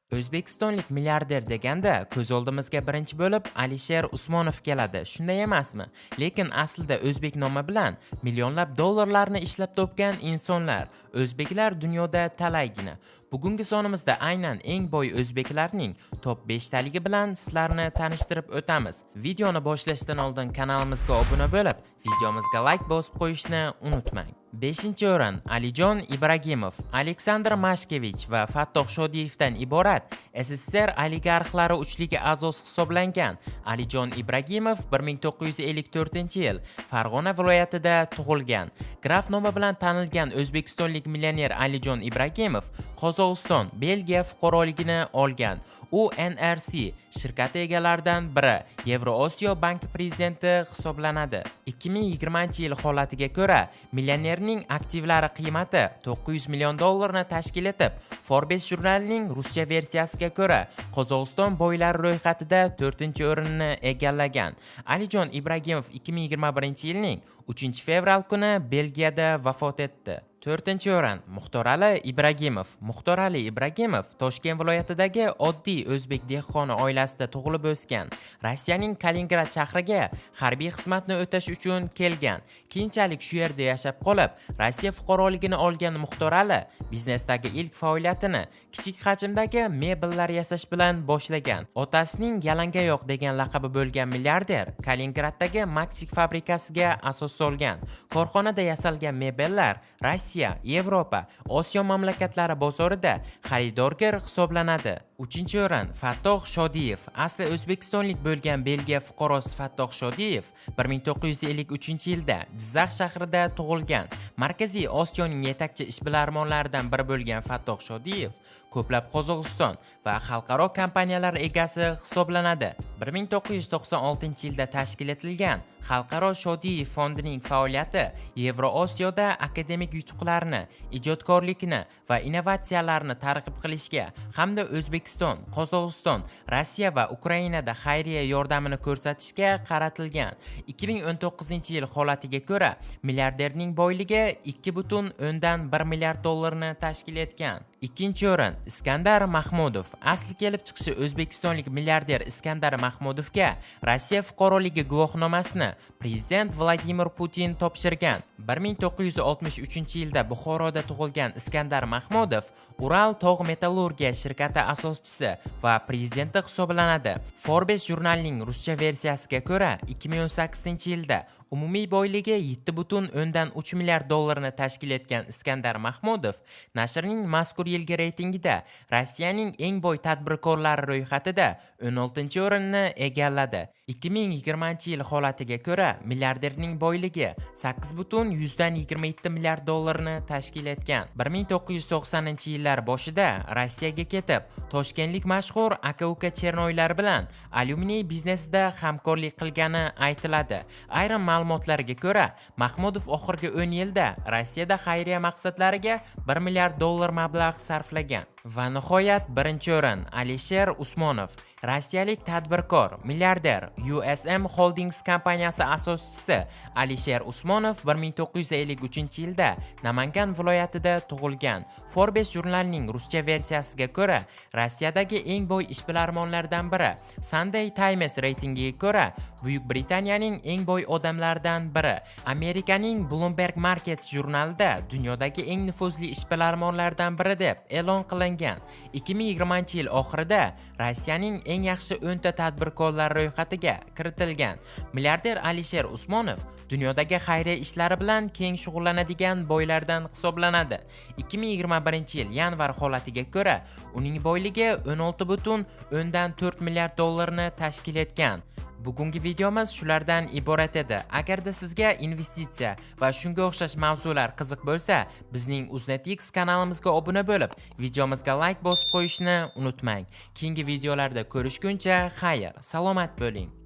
O'zbekistonlik milliarder deganda ko'z oldimizga birinchi bo'lib Alisher Usmonov keladi. Shunday emasmi? Lekin aslida o'zbek nomi bilan millionlab dollarlarni ishlab topgan insonlar, o'zbeklar dunyoda talaygina. Bugungi sonimizda aynan eng boy o'zbeklarning top 5 taligi bilan sizlarni tanishtirib o'tamiz. Videoni boshlashdan oldin kanalimizga obuna bo'lib, videomizga like bosib qo'yishni unutmang. 5-o'rin Alijon Ibragimov, Aleksandr Mashkevich va Fattoh Shodiyevdan iborat SSSR oligarxlari uchligi a'zosi hisoblangan Alijon Ibragimov 1954-yil Farg'ona viloyatida tug'ilgan. Graf nomi bilan tanilgan o'zbekistonlik millioner Alijon Ibragimov Qozog'iston, Belgiya fuqaroligini olgan. U NRC shirkati egalaridan biri, Yevrosiyo banki prezidenti hisoblanadi. 2020-yil holatiga ko'ra, millionerning aktivlari qiymati 900 million dollarni tashkil etib, Forbes jurnalining ruscha versiyasiga ko'ra, Qozog'iston boylari ro'yxatida 4-o'rinni egallagan. Alijon Ibragimov 2021-yilning 3-fevral kuni Belgiyada vafot etdi. 4-o'rin Muxtorali Ibragimov. Muxtorali Ibragimov Toshkent viloyatidagi oddiy o'zbek dehqoni oilasida tug'ilib o'sgan. Rossiyaning Kaliningrad shahriga harbiy xizmatni o'tash uchun kelgan. Keyinchalik shu yerda yashab qolib, Rossiya fuqaroligini olgan Muxtorali biznesdagi ilk faoliyatini kichik hajmdagi mebellar yasash bilan boshlagan. Otasining yalangoyoq degan laqabi bo'lgan milliarder Kaliningraddagi Maxik fabrikasiga asos solgan. Korxonada yasalgan mebellar Rossiya, Yevropa, Osiyo mamlakatlari bozorida xaridorgir hisoblanadi. 3-o'rin Fattoh Shodiyev. Asli o'zbekistonlik bo'lgan Belgiya fuqarosi Fattoh Shodiyev 1953-yilda Jizzax shahrida tug'ilgan. Markaziy Osiyoning yetakchi ishbilarmonlaridan biri bo'lgan Fattoh Shodiyev ko'plab Qozog'iston va xalqaro kompaniyalar egasi hisoblanadi. 1996-yilda tashkil etilgan Xalqaro Shodiyev fondining faoliyati Yevrosiyoda akademik yutuqlarni, ijodkorlikni va innovatsiyalarni targ'ib qilishga hamda O'zbekiston, Qozog'iston, Rossiya va Ukrainada xayriya yordamini ko'rsatishga qaratilgan. 2019-yil holatiga ko'ra, milliarderning boyligi 2,1 milliard dollarni tashkil etgan. 2-o'rin Iskandar Mahmudov. Asli kelib chiqishi o'zbekistonlik milliarder Iskandar Mahmudovga Rossiya fuqaroligi guvohnomasini prezident Vladimir Putin topshirgan. 1963-yilda Buxoroda tug'ilgan Iskandar Mahmudov Ural tog' metallurgiya shirkati asoschisi va prezidenti hisoblanadi. Forbes jurnalining ruscha versiyasiga ko'ra, 2018-yilda umumiy boyligi 7,3 milliard dollarni tashkil etgan Iskandar Mahmudov nashrning mazkur yilgi reytingida Rossiyaning eng boy tadbirkorlari ro'yxatida 16-o'rinni egalladi. 2020-yil holatiga ko'ra, milliarderning boyligi 8,127 milliard dollarni tashkil etgan. 1990-yillar boshida Rossiyaga ketib, toshkentlik mashhur aka-uka Chernoylar bilan alyuminiy biznesida hamkorlik qilgani aytiladi. Ayrim ma'lumotlarga ko'ra, Mahmudov oxirgi 10 yilda Rossiyada xayriya maqsadlariga 1 milliard dollar mablag' sarflagan. Va nihoyat 1-o'rin Alisher Usmonov. Rossiyalik tadbirkor, milliarder, USM Holdings kompaniyasi asoschisi Alisher Usmonov 1953-yilda Namangan viloyatida tug'ilgan. Forbes jurnalining ruscha versiyasiga ko'ra, Rossiyadagi eng boy ishbilarmonlardan biri. Sunday Times reytingiga ko'ra, Buyuk Britaniyaning eng boy odamlaridan biri. Amerikaning Bloomberg Markets jurnalida dunyodagi eng nufuzli ishbilarmonlardan biri deb e'lon qilingan. 2020-yil oxirida Rossiyaning eng yaxshi 10 ta tadbirkorlar ro'yxatiga kiritilgan. Milliarder Alisher Usmonov dunyodagi xayriya ishlari bilan keng shug'ullanadigan boylardan hisoblanadi. 2021-yil yanvar holatiga ko'ra, uning boyligi 16,4 milliard dollarni tashkil etgan. Bugungi videomiz shulardan iborat edi. Agarda sizga investitsiya va shunga o'xshash mavzular qiziq bo'lsa, bizning UznetX kanalimizga obuna bo'lib, videomizga like bosib qo'yishni unutmang. Keyingi videolarda ko'rishguncha, xayr, salomat bo'ling.